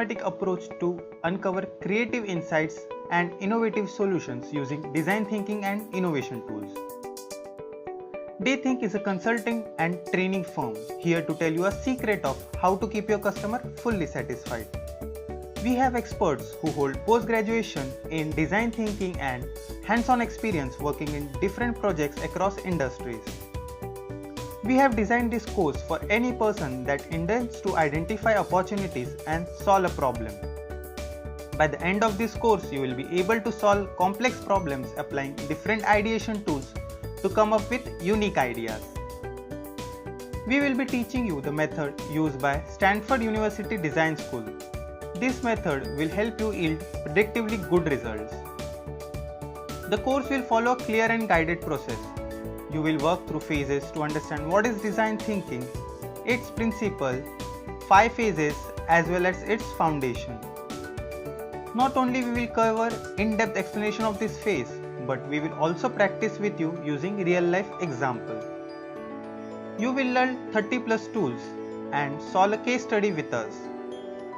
systematic approach to uncover creative insights and innovative solutions using design thinking and innovation tools. DayThink is a consulting and training firm here to tell you a secret of how to keep your customer fully satisfied. We have experts who hold post-graduation in design thinking and hands-on experience working in different projects across industries. We have designed this course for any person that intends to identify opportunities and solve a problem. By the end of this course, you will be able to solve complex problems applying different ideation tools to come up with unique ideas. We will be teaching you the method used by Stanford University Design School. This method will help you yield predictably good results. The course will follow a clear and guided process. You will work through phases to understand what is design thinking, its principle, 5 phases as well as its foundation. Not only we will cover in-depth explanation of this phase, but we will also practice with you using real-life example. You will learn 30+ tools and solve a case study with us.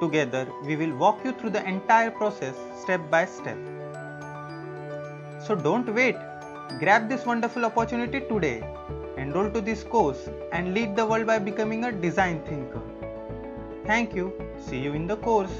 Together, we will walk you through the entire process step by step. So don't wait. Grab this wonderful opportunity today. Enroll to this course and lead the world by becoming a design thinker. Thank you. See you in the course.